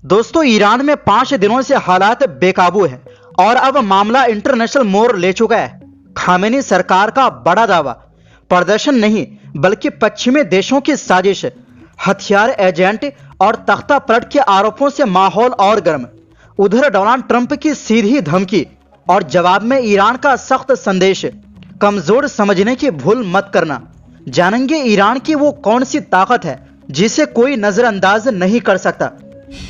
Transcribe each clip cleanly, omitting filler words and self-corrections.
दोस्तों, ईरान में 5 दिनों से हालात बेकाबू हैं और अब मामला इंटरनेशनल मोड़ ले चुका है। खामेनी सरकार का बड़ा दावा, प्रदर्शन नहीं बल्कि पश्चिमी देशों की साजिश, हथियार एजेंट और तख्ता पलट के आरोपों से माहौल और गर्म। उधर डोनाल्ड ट्रंप की सीधी धमकी और जवाब में ईरान का सख्त संदेश, कमजोर समझने की भूल मत करना। जानेंगे ईरान की वो कौन सी ताकत है जिसे कोई नजरअंदाज नहीं कर सकता।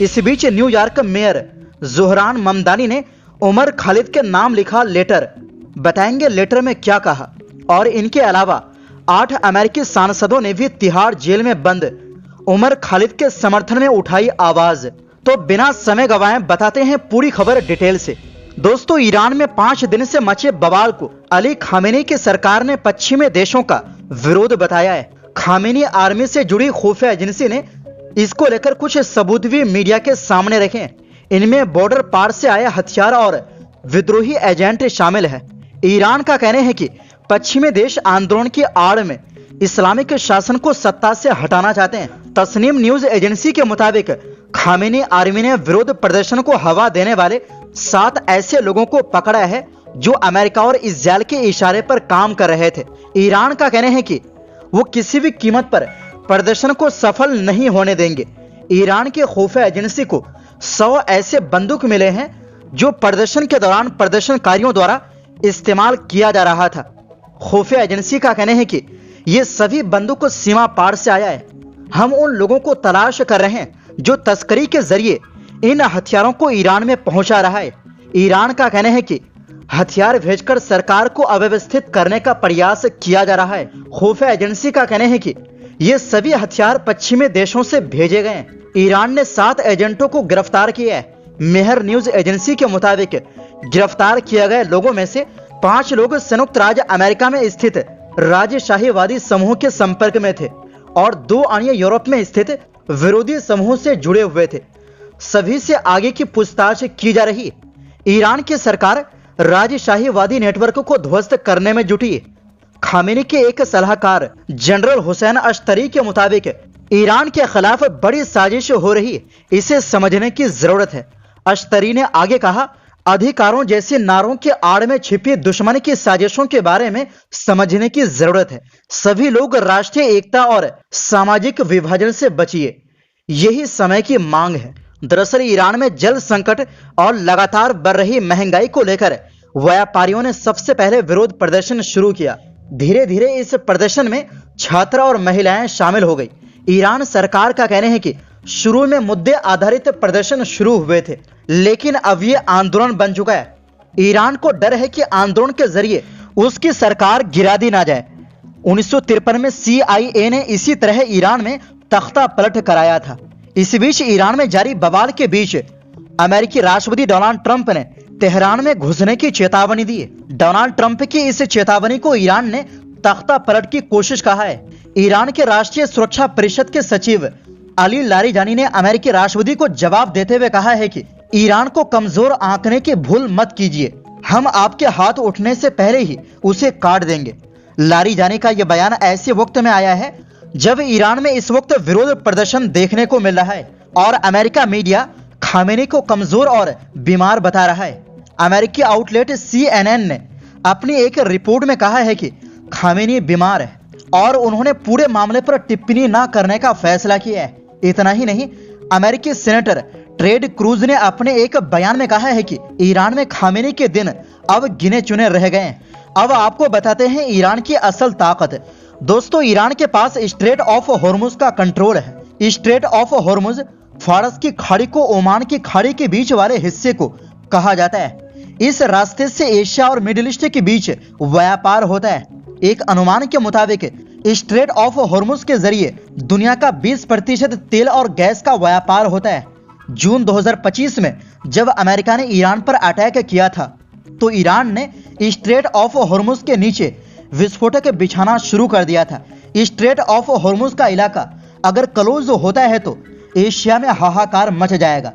इस बीच न्यूयॉर्क मेयर ज़ोहरान ममदानी ने उमर खालिद के नाम लिखा लेटर। बताएंगे लेटर में क्या कहा। और इनके अलावा 8 अमेरिकी सांसदों ने भी तिहाड़ जेल में बंद उमर खालिद के समर्थन में उठाई आवाज। तो बिना समय गवाए बताते हैं पूरी खबर डिटेल से। दोस्तों, ईरान में 5 दिन से मचे बवाल को अली खामेनी की सरकार ने पश्चिमी देशों का विरोध बताया है। खामेनी आर्मी से जुड़ी खुफिया एजेंसी ने इसको लेकर कुछ सबूत भी मीडिया के सामने रखे। इनमें बॉर्डर पार से आए हथियार और विद्रोही एजेंट शामिल है। ईरान का कहना है कि पश्चिमी देश आंदोलन की आड़ में इस्लामिक शासन को सत्ता से हटाना चाहते हैं। तस्नीम न्यूज एजेंसी के मुताबिक खामेनी आर्मी ने विरोध प्रदर्शन को हवा देने वाले 7 ऐसे लोगों को पकड़ा है जो अमेरिका और इजरायल के इशारे पर काम कर रहे थे। ईरान का कहना है कि वो किसी भी कीमत पर प्रदर्शन को सफल नहीं होने देंगे। ईरान की खुफिया एजेंसी को 100 ऐसे बंदूक मिले हैं जो प्रदर्शन के दौरान प्रदर्शनकारियों द्वारा इस्तेमाल किया जा रहा था। खुफिया एजेंसी का कहना है कि ये सभी बंदूक सीमा पार से आया है। हम उन लोगों को तलाश कर रहे हैं जो तस्करी के जरिए इन हथियारों को ईरान में पहुंचा रहा है। ईरान का कहना है कि हथियार भेजकर सरकार को अव्यवस्थित करने का प्रयास किया जा रहा है। खुफिया एजेंसी का कहना है कि ये सभी हथियार पश्चिमी देशों से भेजे गए हैं। ईरान ने 7 एजेंटों को गिरफ्तार किया है। मेहर न्यूज एजेंसी के मुताबिक गिरफ्तार किए गए लोगों में से 5 लोग संयुक्त राज्य अमेरिका में स्थित राजशाहीवादी समूह के संपर्क में थे और 2 अन्य यूरोप में स्थित विरोधी समूह से जुड़े हुए थे। सभी से आगे की पूछताछ की जा रही। ईरान की सरकार राजशाहीवादी नेटवर्क को ध्वस्त करने में जुटी। खामेनी के एक सलाहकार जनरल हुसैन अश्तरी के मुताबिक ईरान के खिलाफ बड़ी साजिश हो रही, इसे समझने की जरूरत है। अश्तरी ने आगे कहा, अधिकारों जैसे नारों के आड़ में छिपी दुश्मन की साजिशों के बारे में समझने की जरूरत है। सभी लोग राष्ट्रीय एकता और सामाजिक विभाजन से बचिए, यही समय की मांग है। दरअसल ईरान में जल संकट और लगातार बढ़ रही महंगाई को लेकर व्यापारियों ने सबसे पहले विरोध प्रदर्शन शुरू किया। धीरे धीरे इस प्रदर्शन में छात्र और महिलाएं शामिल हो गई। ईरान सरकार का कहना है कि शुरू में मुद्दे आधारित प्रदर्शन शुरू हुए थे, लेकिन अब ये आंदोलन बन चुका है। ईरान को डर है कि आंदोलन के जरिए उसकी सरकार गिरा दी ना जाए। 1953 में CIA ने इसी तरह ईरान में तख्ता पलट कराया था। इस बीच ईरान में जारी बवाल के बीच अमेरिकी राष्ट्रपति डोनाल्ड ट्रंप ने तेहरान में घुसने की चेतावनी दी। डोनाल्ड ट्रंप की इस चेतावनी को ईरान ने तख्ता पलट की कोशिश कहा है। ईरान के राष्ट्रीय सुरक्षा परिषद के सचिव अली लारिजानी ने अमेरिकी राष्ट्रपति को जवाब देते हुए कहा है कि ईरान को कमजोर आंकने की भूल मत कीजिए, हम आपके हाथ उठने से पहले ही उसे काट देंगे। लारिजानी का यह बयान ऐसे वक्त में आया है जब ईरान में इस वक्त विरोध प्रदर्शन देखने को मिल रहा है और अमेरिका मीडिया खामेनी को कमजोर और बीमार बता रहा है। अमेरिकी आउटलेट CNN ने अपनी एक रिपोर्ट में कहा है कि खामेनी बीमार है और उन्होंने पूरे मामले पर टिप्पणी न करने का फैसला किया है। इतना ही नहीं, अमेरिकी सेनेटर टेड क्रूज ने अपने एक बयान में कहा है कि ईरान में खामेनी के दिन अब गिने चुने रह गए हैं। अब आपको बताते हैं ईरान की असल ताकत। दोस्तों, ईरान के पास स्ट्रेट ऑफ होर्मुज का कंट्रोल है। स्ट्रेट ऑफ होर्मुज फारस की खाड़ी को ओमान की खाड़ी के बीच वाले हिस्से को कहा जाता है। इस रास्ते से एशिया और मिडिल ईस्ट के बीच व्यापार होता है। एक अनुमान के मुताबिक स्ट्रेट ऑफ होर्मुज के जरिए दुनिया का 20% तेल और गैस का व्यापार होता है। जून 2025 में जब अमेरिका ने ईरान पर अटैक किया था तो ईरान ने स्ट्रेट ऑफ होर्मुज के नीचे विस्फोटक बिछाना शुरू कर दिया था। स्ट्रेट ऑफ होर्मुज का इलाका अगर क्लोज होता है तो एशिया में हाहाकार मच जाएगा।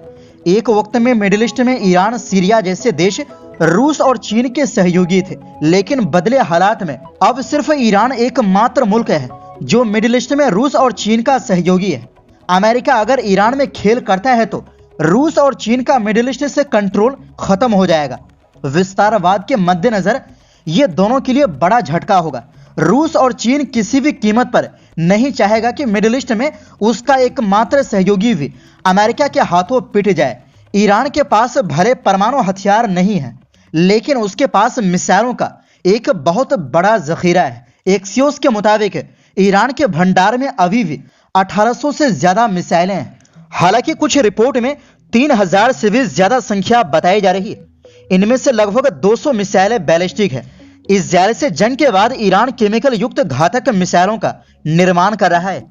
एक वक्त में मिडिल ईस्ट में ईरान, सीरिया जैसे देश रूस और चीन के सहयोगी थे, लेकिन बदले हालात में अब सिर्फ ईरान एकमात्र मुल्क है जो मिडिल ईस्ट में रूस और चीन का सहयोगी है। अमेरिका अगर ईरान में खेल करता है तो रूस और चीन का मिडिल ईस्ट से कंट्रोल खत्म हो जाएगा। विस्तारवाद के मद्देनजर ये दोनों के लिए बड़ा झटका होगा। रूस और चीन किसी भी कीमत पर नहीं चाहेगा कि मिडिल ईस्ट में उसका एकमात्र सहयोगी भी अमेरिका के हाथों पिट जाए। ईरान के पास भले परमाणु हथियार नहीं है, लेकिन उसके पास मिसाइलों का एक बहुत बड़ा जखीरा है। एक्सियोस के मुताबिक ईरान के भंडार में अभी भी 1800 से ज्यादा मिसाइलें हैं। हालांकि कुछ रिपोर्ट में 3000 से भी ज्यादा संख्या बताई जा रही है। इनमें से लगभग 200 मिसाइलें बैलिस्टिक है। इजरायल से जंग के बाद ईरान केमिकल युक्त घातक मिसाइलों का निर्माण कर रहा है।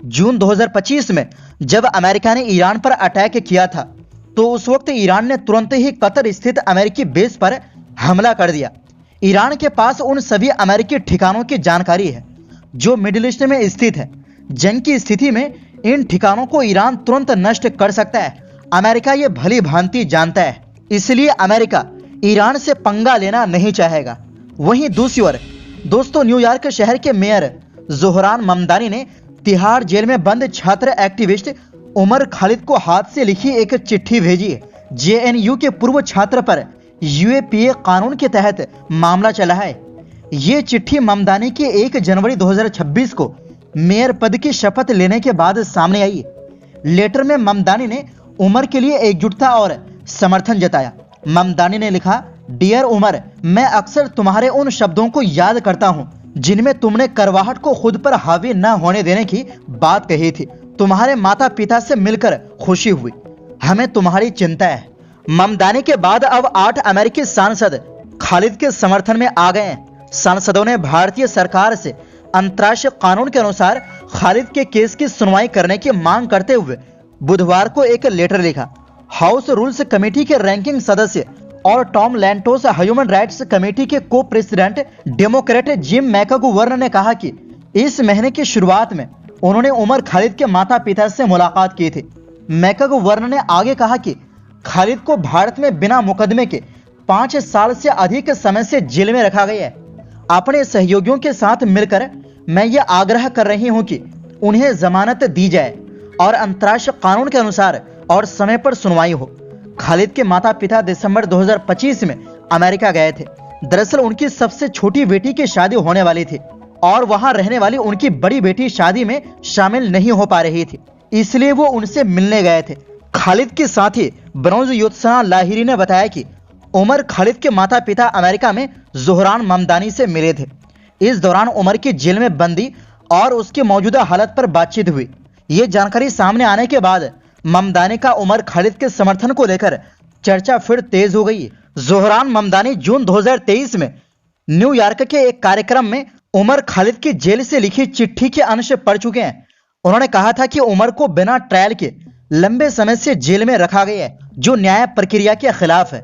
जून 2025 में जब अमेरिका ने ईरान पर अटैक किया था तो उस वक्त ईरान ने तुरंत ही कतर स्थित अमेरिकी बेस पर हमला कर दिया। ईरान के पास उन सभी अमेरिकी ठिकानों की जानकारी है जो मिडिल ईस्ट में स्थित है। जंग की स्थिति में इन ठिकानों को ईरान तुरंत नष्ट कर सकता है। अमेरिका ये भली भांति जानता है, इसलिए अमेरिका ईरान से पंगा लेना नहीं चाहेगा। वहीं दूसरी ओर दोस्तों, न्यूयॉर्क शहर के मेयर जोहरान ममदानी ने तिहाड़ जेल में बंद छात्र एक्टिविस्ट उमर खालिद को हाथ से लिखी एक चिट्ठी भेजी है। जेएनयू के पूर्व छात्र पर यूएपीए कानून के तहत मामला चला है। ये चिट्ठी ममदानी के 1 जनवरी 2026 को मेयर पद की शपथ लेने के बाद सामने आई। लेटर में ममदानी ने उमर के लिए एकजुटता और समर्थन जताया। ममदानी ने लिखा, डियर उमर, मैं अक्सर तुम्हारे उन शब्दों को याद करता हूं जिनमें तुमने करवाहट को खुद पर हावी न होने देने की बात कही थी। तुम्हारे माता पिता से मिलकर खुशी हुई। हमें तुम्हारी चिंता है। ममदानी के बाद अब 8 अमेरिकी सांसद खालिद के समर्थन में आ गए हैं। सांसदों ने भारतीय सरकार से अंतर्राष्ट्रीय कानून के अनुसार खालिद के केस की सुनवाई करने की मांग करते हुए बुधवार को एक लेटर लिखा। हाउस रूल्स कमेटी के रैंकिंग सदस्य और Tom Lantos human rights committee के को प्रेसिडेंट डेमोक्रेट जिम मैकगुवर्न ने कहा कि इस महीने की शुरुआत में उन्होंने उमर खालिद के माता पिता से मुलाकात की थी। मैकगुवर्न ने आगे कहा कि खालिद को भारत में बिना मुकदमे के 5 साल से अधिक समय से जेल में रखा गया है। अपने सहयोगियों के साथ मिलकर मैं ये आग्रह कर रही हूं कि उन्हें जमानत दी जाए और अंतर्राष्ट्रीय कानून के अनुसार और समय पर सुनवाई हो। खालिद के माता पिता दिसंबर 2025 में अमेरिका गए थे। दरअसल उनकी सबसे छोटी बेटी की शादी होने वाली थी और वहां रहने वाली उनकी बड़ी बेटी शादी में शामिल नहीं हो पा रही थी, इसलिए वो उनसे मिलने गए थे। खालिद के साथी ब्रॉन्ज योत्सना लाहिरी ने बताया कि उमर खालिद के माता पिता अमेरिका में जोहरान ममदानी से मिले थे। इस दौरान उमर की जेल में बंदी और उसकी मौजूदा हालत पर बातचीत हुई। ये जानकारी सामने आने के बाद ममदानी का उमर खालिद के समर्थन को लेकर चर्चा फिर तेज हो गई। जोहरान ममदानी जून 2023 में न्यूयॉर्क के एक कार्यक्रम में उमर खालिद की जेल से लिखी चिट्ठी के अंश पढ़ चुके हैं। उन्होंने कहा था कि उमर को बिना ट्रायल के लंबे समय से जेल में रखा गया है, जो न्याय प्रक्रिया के खिलाफ है।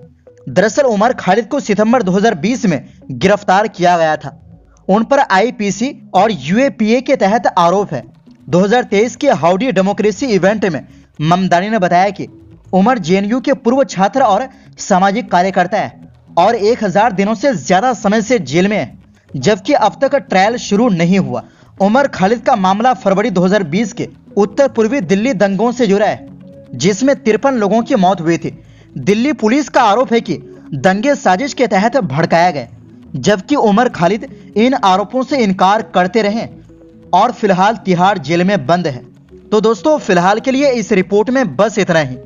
दरअसल उमर खालिद को सितंबर 2020 में गिरफ्तार किया गया था। उन पर आईपीसी और यूएपीए के तहत आरोप है। 2023 के हाउडी डेमोक्रेसी इवेंट में ममदानी ने बताया कि उमर जेएनयू के पूर्व छात्र और सामाजिक कार्यकर्ता है और 1000 दिनों से ज्यादा समय से जेल में है, जबकि अब तक ट्रायल शुरू नहीं हुआ। उमर खालिद का मामला फरवरी 2020 के उत्तर पूर्वी दिल्ली दंगों से जुड़ा है, जिसमें 53 लोगों की मौत हुई थी। दिल्ली पुलिस का आरोप है कि दंगे साजिश के तहत भड़काया गया, जबकि उमर खालिद इन आरोपों से इनकार करते रहे और फिलहाल तिहाड़ जेल में बंद है। तो दोस्तों, फिलहाल के लिए इस रिपोर्ट में बस इतना ही।